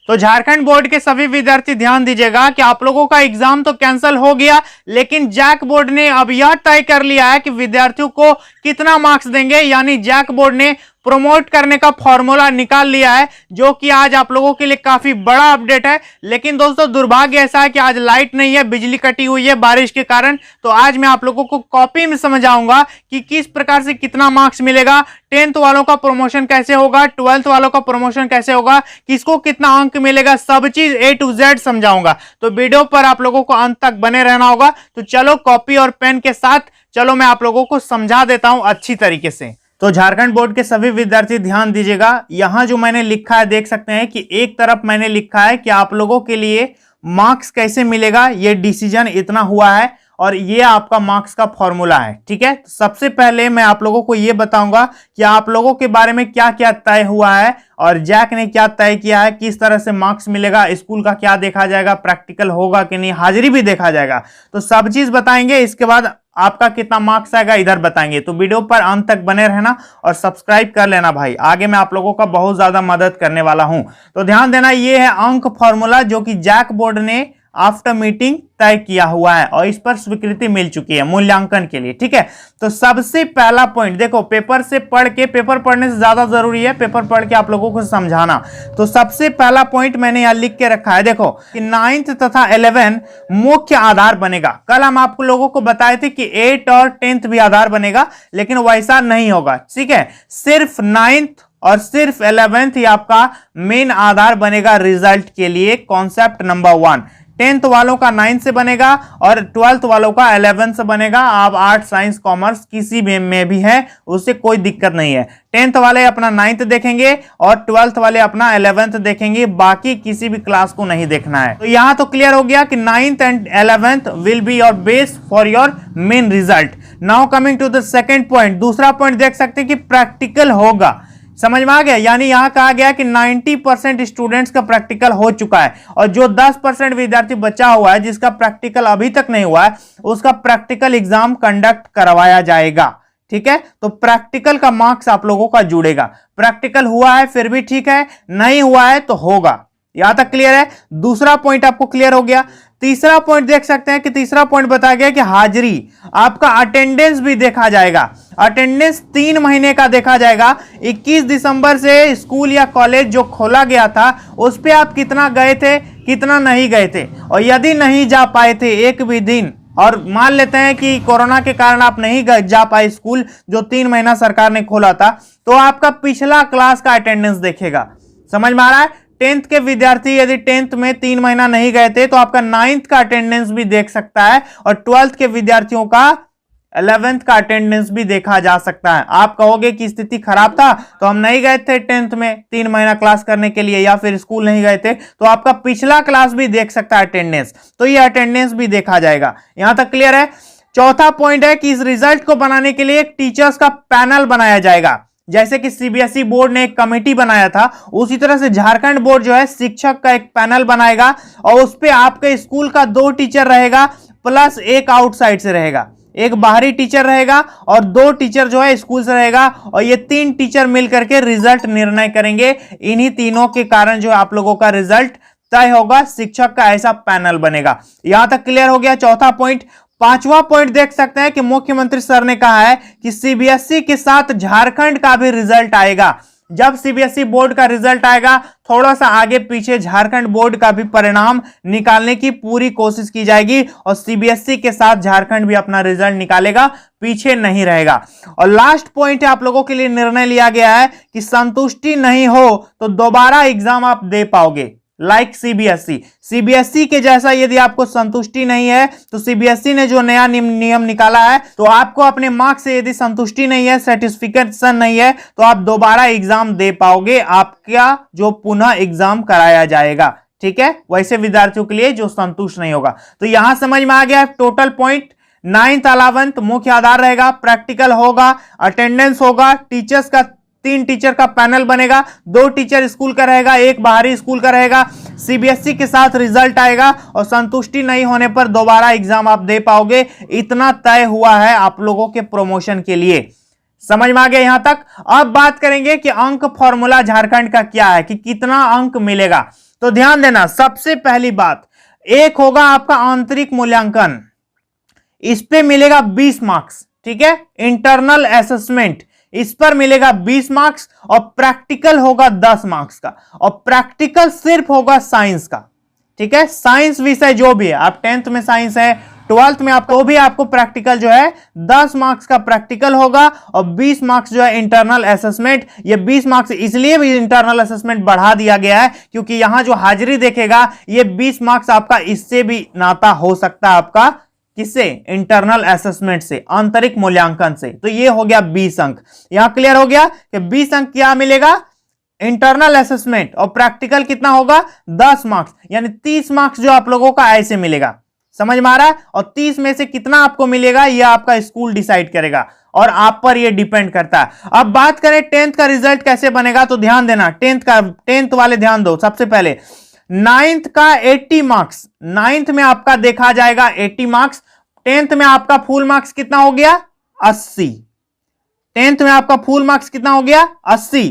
तो झारखंड बोर्ड के सभी विद्यार्थी ध्यान दीजिएगा कि आप लोगों का एग्जाम तो कैंसिल हो गया, लेकिन जैक बोर्ड ने अब यह तय कर लिया है कि विद्यार्थियों को कितना मार्क्स देंगे। यानी जैक बोर्ड ने प्रमोट करने का फॉर्मूला निकाल लिया है, जो कि आज आप लोगों के लिए काफी बड़ा अपडेट है। लेकिन दोस्तों दुर्भाग्य ऐसा है कि आज लाइट नहीं है, बिजली कटी हुई है बारिश के कारण। तो आज मैं आप लोगों को कॉपी में समझाऊंगा कि किस प्रकार से कितना मार्क्स मिलेगा, 10th वालों का प्रमोशन कैसे होगा, 12th वालों का प्रमोशन कैसे होगा, किसको कितना अंक मिलेगा, सब चीज A to Z समझाऊंगा। तो वीडियो पर आप लोगों को अंत तक बने रहना होगा। तो चलो कॉपी और पेन के साथ चलो मैं आप लोगों को समझा देता हूं अच्छी तरीके से। तो झारखंड बोर्ड के सभी विद्यार्थी ध्यान दीजिएगा, यहां जो मैंने लिखा है देख सकते हैं कि एक तरफ मैंने लिखा है कि आप लोगों के लिए मार्क्स कैसे मिलेगा, ये डिसीजन इतना हुआ है और ये आपका मार्क्स का फॉर्मूला है। ठीक है, तो सबसे पहले मैं आप लोगों को ये बताऊंगा कि आप लोगों के बारे में क्या क्या तय हुआ है और जैक ने क्या तय किया है, किस तरह से मार्क्स मिलेगा, स्कूल का क्या देखा जाएगा, प्रैक्टिकल होगा कि नहीं, हाजिरी भी देखा जाएगा। तो सब चीज बताएंगे, इसके बाद आपका कितना मार्क्स आएगा इधर बताएंगे। तो वीडियो पर अंत तक बने रहना और सब्सक्राइब कर लेना भाई, आगे मैं आप लोगों का बहुत ज्यादा मदद करने वाला हूं। तो ध्यान देना, ये है अंक फॉर्मूला जो कि जैक बोर्ड ने आफ्टर मीटिंग तय किया हुआ है और इस पर स्वीकृति मिल चुकी है मूल्यांकन के लिए। ठीक है, तो सबसे पहला पॉइंट देखो, पेपर से पढ़ के, पेपर पढ़ने से ज्यादा जरूरी है पेपर पढ़ के आप लोगों को समझाना। तो सबसे पहला पॉइंट मैंने यहां लिख के रखा है, देखो कि 9th तथा 11 मुख्य आधार बनेगा। कल हम आप लोगों को बताए थे कि 8 और 10th भी आधार बनेगा, लेकिन वैसा नहीं होगा। ठीक है, सिर्फ 9th और सिर्फ 11th ही आपका मेन आधार बनेगा रिजल्ट के लिए। कॉन्सेप्ट नंबर 1, 10th वालों का 9th से बनेगा और 12th वालों का 11th से बनेगा। आप आर्ट साइंस कॉमर्स किसी में भी है, उससे कोई दिक्कत नहीं है। 10th वाले अपना 9th देखेंगे और 12th वाले अपना 11th देखेंगे, बाकी किसी भी क्लास को नहीं देखना है। तो यहां तो क्लियर हो गया कि 9th and 11th will be your base for your main result. Now coming to the second point, दूसरा पॉइंट देख सकते हैं कि प्रैक्टिकल होगा। समझ में आ गया, यानी यहां कहा गया कि 90% स्टूडेंट्स का प्रैक्टिकल हो चुका है और जो 10% विद्यार्थी बचा हुआ है जिसका प्रैक्टिकल अभी तक नहीं हुआ है, उसका प्रैक्टिकल एग्जाम कंडक्ट करवाया जाएगा। ठीक है, तो प्रैक्टिकल का मार्क्स आप लोगों का जुड़ेगा। प्रैक्टिकल हुआ है फिर भी ठीक है, नहीं हुआ है तो होगा। यहां तक क्लियर है, दूसरा पॉइंट आपको क्लियर हो गया। तीसरा पॉइंट देख सकते हैं कि तीसरा पॉइंट बताया गया कि हाजिरी, आपका अटेंडेंस भी देखा जाएगा। अटेंडेंस 3 महीने का देखा जाएगा। 21 दिसंबर से स्कूल या कॉलेज जो खोला गया था उस पे आप कितना गए थे, कितना नहीं गए थे, और यदि नहीं जा पाए थे एक भी दिन, और मान लेते हैं कि कोरोना के कारण आप नहीं जा पाए स्कूल जो 3 महीना सरकार ने खोला था, तो आपका पिछला क्लास का अटेंडेंस देखेगा। समझ में आ रहा है, 10th के विद्यार्थी यदि 10th में 3 महीना नहीं गए थे तो आपका 9th का अटेंडेंस भी देख सकता है और 12th के विद्यार्थियों का 11th का अटेंडेंस भी देखा जा सकता है। आप कहोगे कि स्थिति खराब था तो हम नहीं गए थे 10th में 3 महीना क्लास करने के लिए या फिर स्कूल नहीं गए थे, तो आपका पिछला क्लास भी देख सकता है अटेंडेंस, तो ये अटेंडेंस भी देखा जाएगा। यहां तक क्लियर है। चौथा पॉइंट है कि इस रिजल्ट को बनाने के लिए एक टीचर्स का पैनल बनाया जाएगा। जैसे कि सीबीएसई बोर्ड ने एक कमेटी बनाया था, उसी तरह से झारखंड बोर्ड जो है शिक्षक का एक पैनल बनाएगा और उस पे आपके स्कूल का 2 टीचर रहेगा प्लस एक आउटसाइड से रहेगा। एक बाहरी टीचर रहेगा और 2 टीचर जो है स्कूल से रहेगा, और ये 3 टीचर मिलकर के रिजल्ट निर्णय करेंगे। इन्हीं तीनों के कारण जो आप लोगों का रिजल्ट तय होगा, शिक्षक का ऐसा पैनल बनेगा। यहां तक क्लियर हो गया चौथा पॉइंट। पांचवा पॉइंट देख सकते हैं कि मुख्यमंत्री सर ने कहा है कि सीबीएसई के साथ झारखंड का भी रिजल्ट आएगा। जब सीबीएसई बोर्ड का रिजल्ट आएगा, थोड़ा सा आगे पीछे झारखंड बोर्ड का भी परिणाम निकालने की पूरी कोशिश की जाएगी और सीबीएसई के साथ झारखंड भी अपना रिजल्ट निकालेगा, पीछे नहीं रहेगा। और लास्ट पॉइंट आप लोगों के लिए निर्णय लिया गया है कि संतुष्टि नहीं हो तो दोबारा एग्जाम आप दे पाओगे, लाइक सीबीएसई के जैसा। यदि आपको संतुष्टि नहीं है तो सीबीएसई ने जो नया नियम निकाला है, तो आपको अपने मार्क्स से यदि संतुष्टि नहीं है, सर्टिफिकेशन नहीं है, तो आप दोबारा एग्जाम दे पाओगे, आपका जो पुनः एग्जाम कराया जाएगा। ठीक है, वैसे विद्यार्थियों के लिए जो संतुष्ट नहीं होगा। तो यहां समझ में आ गया टोटल पॉइंट। 9th 11th मुख्य आधार रहेगा, प्रैक्टिकल होगा, अटेंडेंस होगा, टीचर्स का 3 टीचर का पैनल बनेगा, 2 टीचर स्कूल का रहेगा, 1 बाहरी स्कूल का रहेगा, सीबीएसई के साथ रिजल्ट आएगा और संतुष्टि नहीं होने पर दोबारा एग्जाम आप दे पाओगे। इतना तय हुआ है आप लोगों के प्रमोशन के लिए। समझ में आ गया यहां तक। अब बात करेंगे कि अंक फॉर्मूला झारखंड का क्या है, कि कितना अंक मिलेगा। तो ध्यान देना, सबसे पहली बात, एक होगा आपका आंतरिक मूल्यांकन, इस पे मिलेगा 20 मार्क्स, ठीक है, इंटरनल असेसमेंट, इस पर मिलेगा 20 मार्क्स, और प्रैक्टिकल होगा 10 मार्क्स का, और प्रैक्टिकल सिर्फ होगा साइंस का, ठीक है, साइंस विषय जो भी है, आप 10th में साइंस है, 12th में आपको भी आपको प्रैक्टिकल जो है 10 मार्क्स का प्रैक्टिकल होगा, और 20 मार्क्स जो है इंटरनल असेसमेंट। ये 20 मार्क्स इसलिए भी इंटरनल असेसमेंट बढ़ा दिया गया है क्योंकि यहां जो हाजिरी देखेगा ये 20 मार्क्स आपका इससे भी नाता हो सकता है, आपका किससे, इंटरनल असेसमेंट से, आंतरिक मूल्यांकन से। तो ये हो गया 20 अंक, यहां क्लियर हो गया कि 20 अंक क्या मिलेगा, इंटरनल असेसमेंट, और प्रैक्टिकल कितना होगा 10 मार्क्स, यानी 30 मार्क्स जो आप लोगों का ऐसे मिलेगा, समझ में आ रहा है, और 30 में से कितना आपको मिलेगा यह आपका स्कूल डिसाइड करेगा, और आप पर यह डिपेंड करता है। अब बात करें 10th का रिजल्ट कैसे बनेगा, तो ध्यान देना, 10th वाले ध्यान दो, सबसे पहले 9th का 80 मार्क्स, 9th में आपका देखा जाएगा 80 मार्क्स, 10th में आपका फुल मार्क्स कितना हो गया 80, 10th में आपका फुल मार्क्स कितना हो गया 80,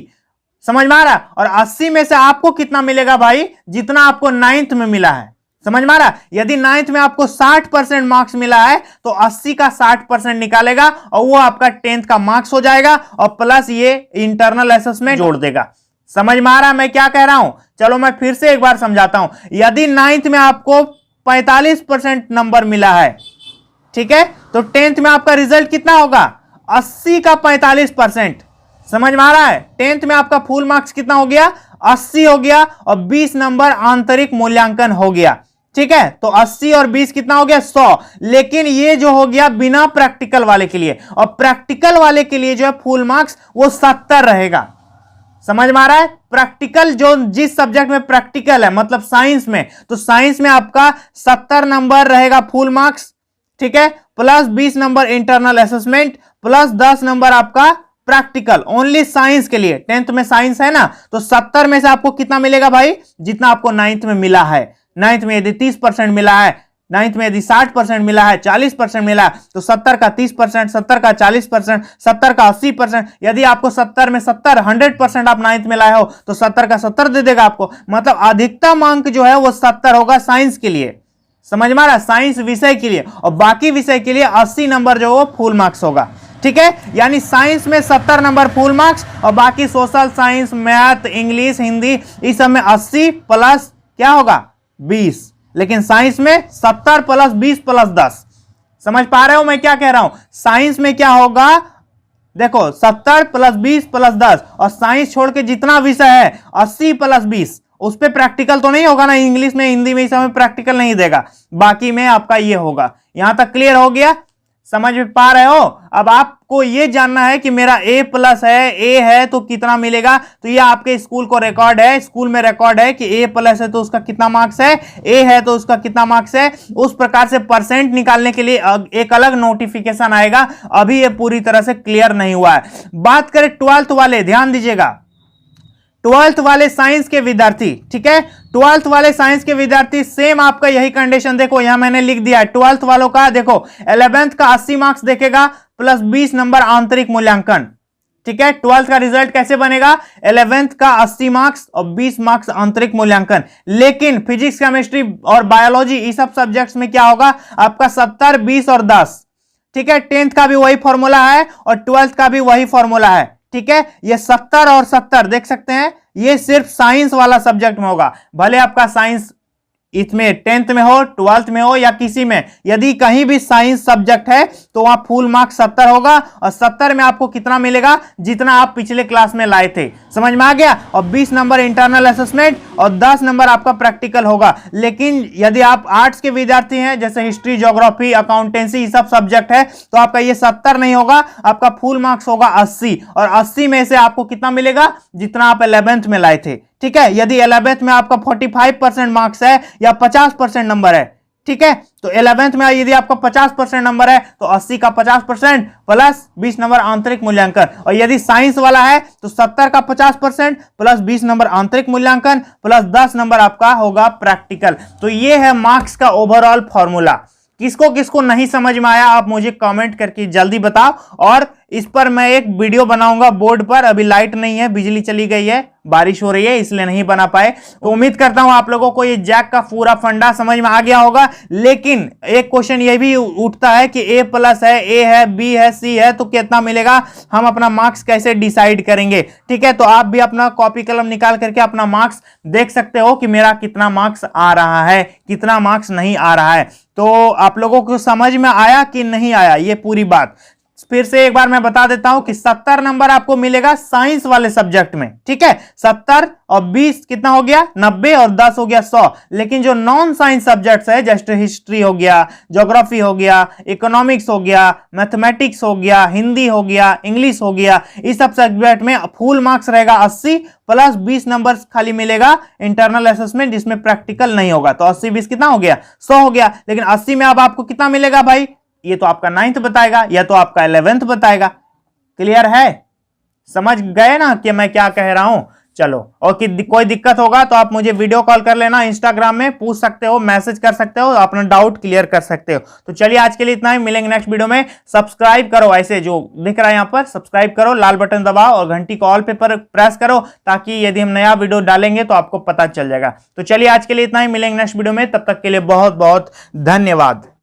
समझ में आ रहा है, और 80 में से आपको कितना मिलेगा भाई, जितना आपको 9th में मिला है, समझ में आ रहा है। यदि 9th में आपको 60% मार्क्स मिला है तो 80 का 60% निकालेगा और वो आपका 10th का मार्क्स हो जाएगा, और प्लस ये इंटरनल असेसमेंट जोड़ देगा, समझ में आ रहा है मैं क्या कह रहा हूं। चलो मैं फिर से एक बार समझाता हूं, यदि 9th में आपको 45% नंबर मिला है, ठीक है, तो 10th में आपका रिजल्ट कितना होगा 80 का 45%, समझ में आ रहा है। 10th में आपका फुल मार्क्स कितना हो गया 80 हो गया, और 20 नंबर आंतरिक मूल्यांकन हो गया, ठीक है, तो 80 और 20 कितना हो गया 100। लेकिन ये जो हो गया बिना प्रैक्टिकल वाले के लिए, और प्रैक्टिकल वाले के लिए जो है फुल मार्क्स वो 70 रहेगा, समझ में आ रहा है। प्रैक्टिकल जो जिस सब्जेक्ट में प्रैक्टिकल है, मतलब साइंस में, तो साइंस में आपका 70 नंबर रहेगा फुल मार्क्स, ठीक है, plus 20 number internal assessment, plus 10 number आपका प्रैक्टिकल, ओनली साइंस के लिए। 10th में साइंस है ना, तो 70 में से आपको कितना मिलेगा भाई, जितना आपको 9th में मिला है। 9th में यदि 30% मिला है, 9th में यदि 60% मिला है, 40% मिला है, तो 70 का 30%, 70 का 40%, 70 का 80%। यदि आपको 70 में 70 100% आप 9th में लाए हो तो 70 का 70 दे देगा आपको, मतलब अधिकतम अंक जो है वो 70 होगा साइंस के लिए, समझ में आ रहा, साइंस विषय के लिए, और बाकी विषय के लिए 80 नंबर जो वो फुल मार्क्स होगा, ठीक है। यानी साइंस में 70 नंबर फुल मार्क्स, और बाकी social science, math, English, Hindi, इस सब में 80 प्लस क्या होगा 20, लेकिन साइंस में 70 प्लस 20 प्लस 10, समझ पा रहे हो मैं क्या कह रहा हूं। साइंस में क्या होगा, देखो 70 प्लस 20 प्लस 10, और साइंस छोड़ के जितना विषय है 80 प्लस 20, उस पर प्रैक्टिकल तो नहीं होगा ना, इंग्लिश में, हिंदी में, इस समय प्रैक्टिकल नहीं देगा, बाकी में आपका ये होगा। यहां तक क्लियर हो गया, समझ में पा रहे हो। अब आपको ये जानना है कि मेरा A प्लस है, A है तो कितना मिलेगा, तो ये आपके स्कूल को रिकॉर्ड है, स्कूल में रिकॉर्ड है कि A प्लस है तो उसका कितना मार्क्स है, A है तो उसका कितना मार्क्स है। उस प्रकार से परसेंट निकालने के लिए एक अलग नोटिफिकेशन आएगा, अभी ये पूरी तरह से क्लियर नहीं हुआ है। बात करें 12th वाले, ध्यान दीजिएगा, 12th वाले साइंस के विद्यार्थी, ठीक है, 12th वाले साइंस के विद्यार्थी सेम आपका यही कंडीशन, देखो यहां मैंने लिख दिया है 12th वालों का, देखो 11th का 80 मार्क्स देखेगा प्लस 20 नंबर आंतरिक मूल्यांकन, ठीक है। 12th का रिजल्ट कैसे बनेगा, 11th का 80 मार्क्स और 20 मार्क्स आंतरिक मूल्यांकन। लेकिन फिजिक्स, केमिस्ट्री और बायोलॉजी, इस सब सब्जेक्ट्स में क्या होगा आपका 70, 20 और 10, ठीक है। 10th का भी वही फॉर्मूला है और 12th का भी वही फॉर्मूला है, ठीक है। ये 70 और 70 देख सकते हैं, ये सिर्फ साइंस वाला सब्जेक्ट में होगा, भले आपका साइंस इसमें 10th में हो, 12th में हो या किसी में, यदि कहीं भी साइंस सब्जेक्ट है तो वहां फुल मार्क्स 70 होगा, और 70 में आपको कितना मिलेगा, जितना आप पिछले क्लास में लाए थे, समझ में आ गया। और 20 नंबर इंटरनल असेसमेंट और 10 नंबर आपका प्रैक्टिकल होगा। लेकिन यदि आप आर्ट्स के विद्यार्थी हैं, जैसे हिस्ट्री, ज्योग्राफी, अकाउंटेंसी, ये सब सब्जेक्ट है, तो आपका ये 70 नहीं होगा, आपका फुल मार्क्स होगा 80, और 80 में से आपको कितना मिलेगा, जितना आप 11th में लाए थे, ठीक है। यदि 11th में आपका 45% मार्क्स है या 50% नंबर है, ठीक है, तो 11th में यदि आपका 50% नंबर है तो 80 का 50% प्लस 20 नंबर आंतरिक मूल्यांकन, और यदि साइंस वाला है तो 70 का 50% प्लस 20 नंबर आंतरिक मूल्यांकन प्लस 10 नंबर आपका होगा प्रैक्टिकल। तो ये है मार्क्स का ओवरऑल फॉर्मूला। किसको किसको नहीं समझ में आया आप मुझे कमेंट करके जल्दी बताओ, और इस पर मैं एक वीडियो बनाऊंगा बोर्ड पर। अभी लाइट नहीं है, बिजली चली गई है, बारिश हो रही है, इसलिए नहीं बना पाए। तो उम्मीद करता हूं आप लोगों को ये जैक का पूरा फंडा समझ में आ गया होगा। लेकिन एक क्वेश्चन ये भी उठता है कि ए प्लस है, ए है, बी है, सी है, तो कितना मिलेगा, हम अपना मार्क्स कैसे डिसाइड करेंगे। ठीक है, तो आप भी अपना कॉपी कलम निकाल करके अपना मार्क्स देख सकते हो कि मेरा कितना मार्क्स आ रहा है, कितना मार्क्स नहीं आ रहा है। तो आप लोगों को समझ में आया कि नहीं आया ये पूरी बात। फिर से एक बार मैं बता देता हूं कि 70 नंबर आपको मिलेगा साइंस वाले सब्जेक्ट में। ठीक है, 70 और 20 कितना हो गया, 90, और 10 हो गया 100। लेकिन जो नॉन साइंस सब्जेक्ट्स है, जैसे हिस्ट्री हो गया, ज्योग्राफी हो गया, इकोनॉमिक्स हो गया, मैथमेटिक्स हो गया, हिंदी हो गया, इंग्लिश हो गया, इस सब सब्जेक्ट में फुल मार्क्स रहेगा 80 प्लस 20 नंबर खाली मिलेगा इंटरनल असेसमेंट, जिसमें प्रैक्टिकल नहीं होगा। तो 80-20 कितना हो गया, 100 हो गया। लेकिन 80 में अब आपको कितना मिलेगा भाई, ये तो आपका 9th बताएगा या तो आपका 11th बताएगा। क्लियर है, समझ गए ना कि मैं क्या कह रहा हूं। चलो, और कोई दिक्कत होगा तो आप मुझे वीडियो कॉल कर लेना, इंस्टाग्राम में पूछ सकते हो, मैसेज कर सकते हो, अपना डाउट क्लियर कर सकते हो। तो चलिए आज के लिए इतना ही, मिलेंगे नेक्स्ट वीडियो में। सब्सक्राइब करो, ऐसे जो दिख रहा है यहां पर सब्सक्राइब करो, लाल बटन दबाओ और घंटी को ऑल पे पर प्रेस करो, ताकि यदि हम नया वीडियो डालेंगे तो आपको पता चल जाएगा। तो चलिए आज के लिए इतना ही, मिलेंगे नेक्स्ट वीडियो में, तब तक के लिए बहुत बहुत धन्यवाद।